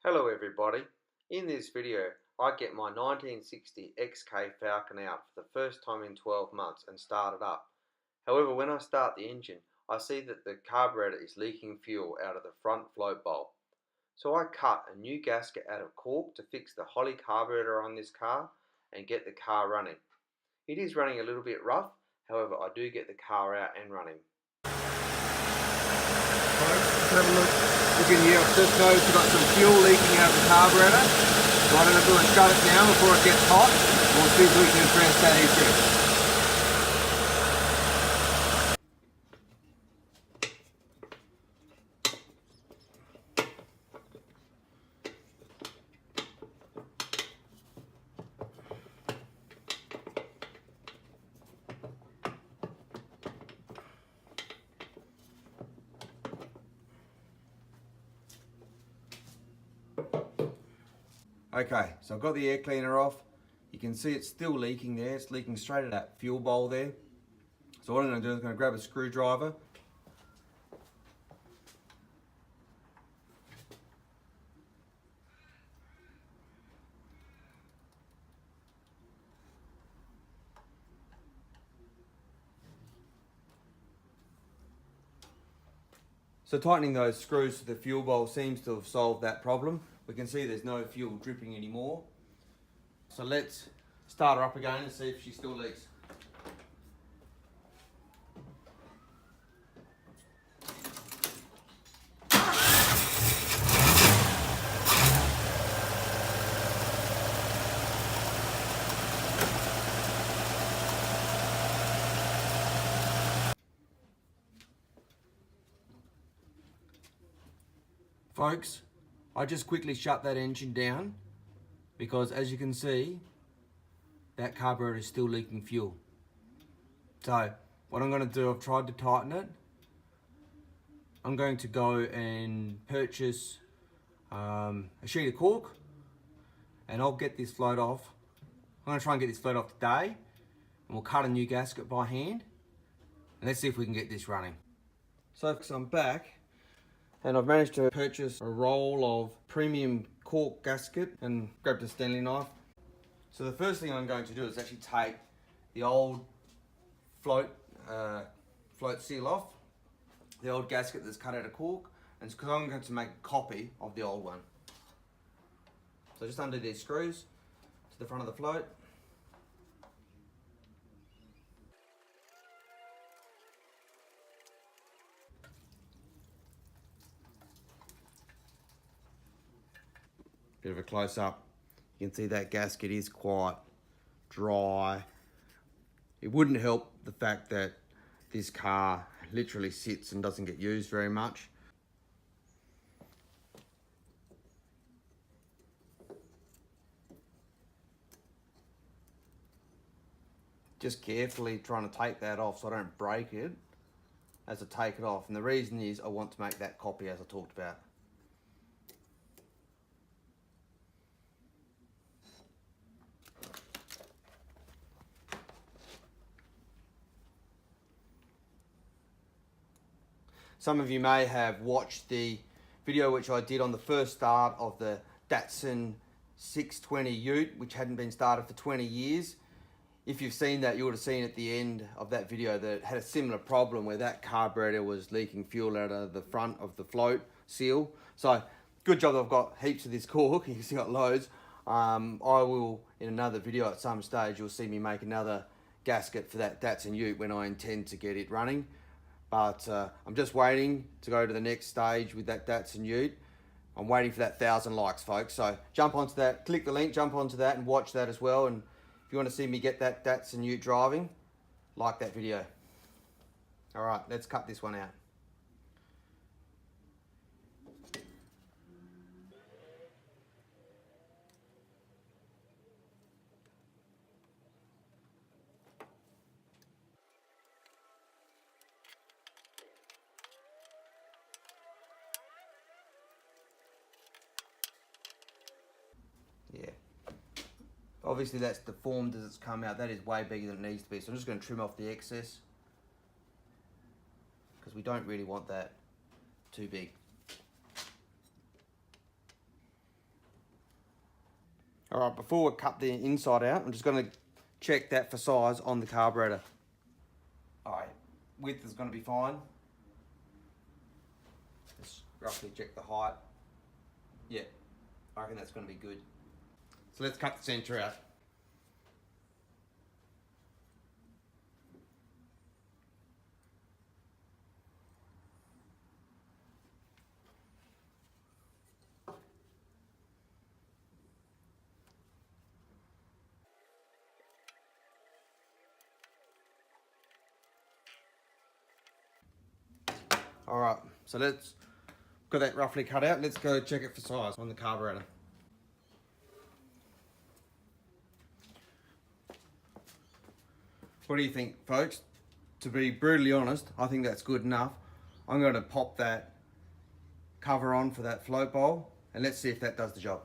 Hello everybody, in this video I get my 1960 XK Falcon out for the first time in 12 months and start it up. However, when I start the engine I see that the carburetor is leaking fuel out of the front float bowl. So I cut a new gasket out of cork to fix the Holley Carburetor on this car and get the car running. It is running a little bit rough, however I do get the car out and running. Let's have a look in here. I've just noticed we've got some fuel leaking out of the carburetor. So I'm going to do is shut it down before it gets hot. We'll see if we can address that issue. Okay, so I've got the air cleaner off. You can see it's still leaking there. It's leaking straight at that fuel bowl there. So what I'm going to do is I'm going to grab a screwdriver. So tightening those screws to the fuel bowl seems to have solved that problem. We can see there's no fuel dripping anymore. So let's start her up again and see if she still leaks. Folks, I just quickly shut that engine down because as you can see, that carburetor is still leaking fuel. So what I'm going to do, I've tried to tighten it. I'm going to go and purchase a sheet of cork and I'll get this float off. I'm going to try and get this float off today and we'll cut a new gasket by hand and let's see if we can get this running. So I'm back and I've managed to purchase a roll of premium cork gasket and grabbed a Stanley knife. So the first thing I'm going to do is actually take the old float seal off, the old gasket that's cut out of cork, and it's because I'm going to make a copy of the old one. So just undo these screws to the front of the float. Bit of a close up. You can see that gasket is quite dry. It wouldn't help the fact that this car literally sits and doesn't get used very much. Just carefully trying to take that off so I don't break it as I take it off. And the reason is I want to make that copy as I talked about. Some of you may have watched the video which I did on the first start of the Datsun 620 Ute, which hadn't been started for 20 years. If you've seen that, you would have seen at the end of that video that it had a similar problem where that carburetor was leaking fuel out of the front of the float seal. So good job that I've got heaps of this cork. You can see I've got loads. I will, in another video at some stage, you'll see me make another gasket for that Datsun Ute when I intend to get it running. But I'm just waiting to go to the next stage with that Datsun Ute. I'm waiting for that 1,000 likes, folks. So jump onto that, click the link, jump onto that and watch that as well. And if you want to see me get that Datsun Ute driving, like that video. All right, let's cut this one out. Yeah. Obviously that's deformed as it's come out. That is way bigger than it needs to be. So I'm just going to trim off the excess because we don't really want that too big. All right, before we cut the inside out, I'm just going to check that for size on the carburetor. All right, width is going to be fine. Let's roughly check the height. Yeah, I reckon that's going to be good. So let's cut the centre out. All right, so let's got that roughly cut out. Let's go check it for size on the carburetor. What do you think, folks? To be brutally honest, I think that's good enough. I'm going to pop that cover on for that float bowl and let's see if that does the job.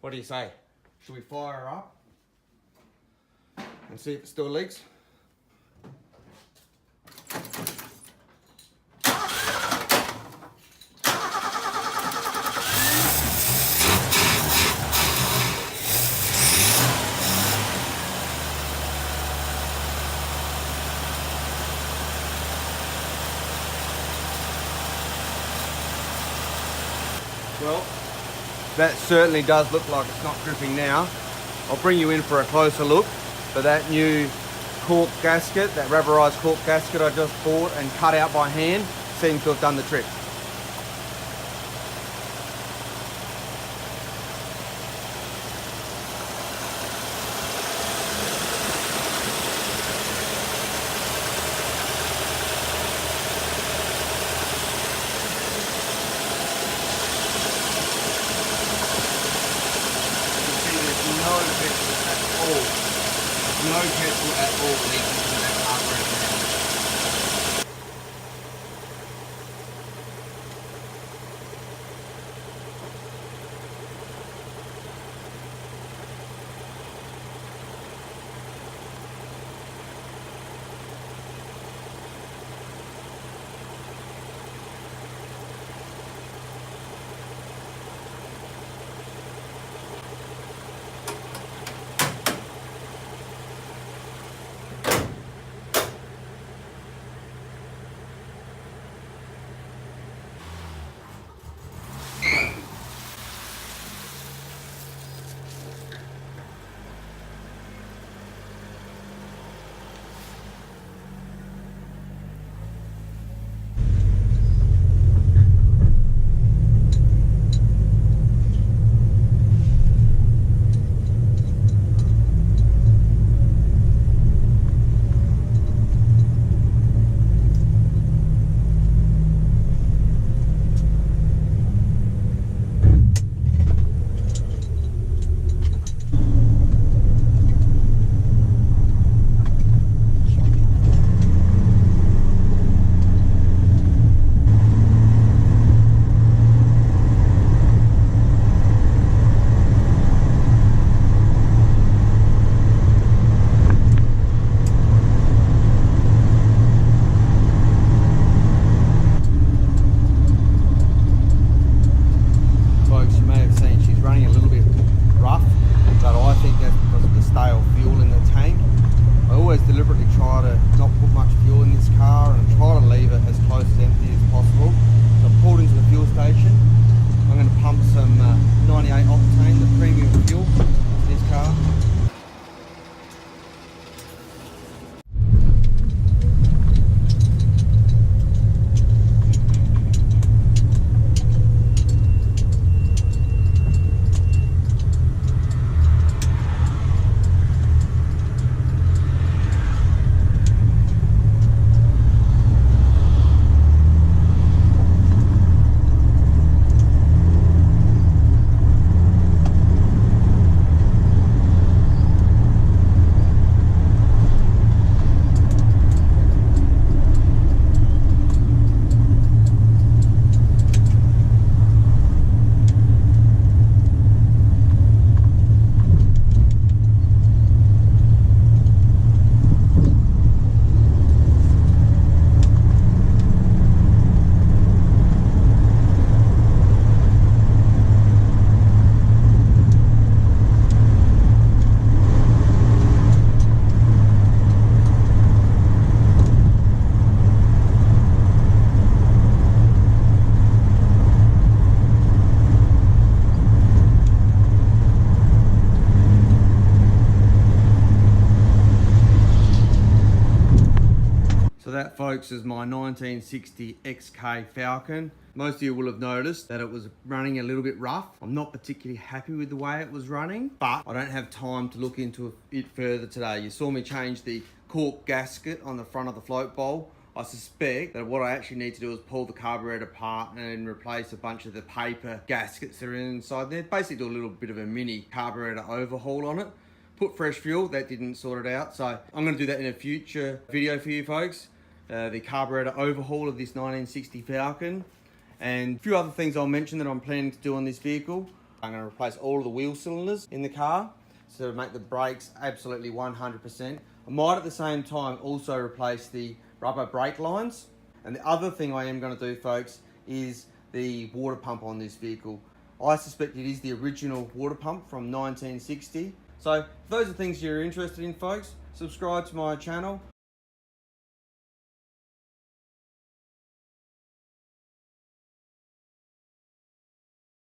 What do you say? Should we fire her up and see if it still leaks? Well, that certainly does look like it's not dripping now. I'll bring you in for a closer look, but that new cork gasket, that rubberized cork gasket I just bought and cut out by hand, seems to have done the trick. No petrol at all. No petrol at all leaking into that carburetor now. folks, is my 1960 XK Falcon. Most of you will have noticed that it was running a little bit rough. I'm not particularly happy with the way it was running, but I don't have time to look into it further today. You saw me change the cork gasket on the front of the float bowl. I suspect that what I actually need to do is pull the carburetor apart and replace a bunch of the paper gaskets that are inside there. Basically do a little bit of a mini carburetor overhaul on it. Put fresh fuel, that didn't sort it out. So I'm gonna do that in a future video for you folks. The carburetor overhaul of this 1960 Falcon. And a few other things I'll mention that I'm planning to do on this vehicle. I'm gonna replace all of the wheel cylinders in the car, so to make the brakes absolutely 100%. I might at the same time also replace the rubber brake lines. And the other thing I am going to do, folks, is the water pump on this vehicle. I suspect it is the original water pump from 1960. So if those are things you're interested in, folks, subscribe to my channel.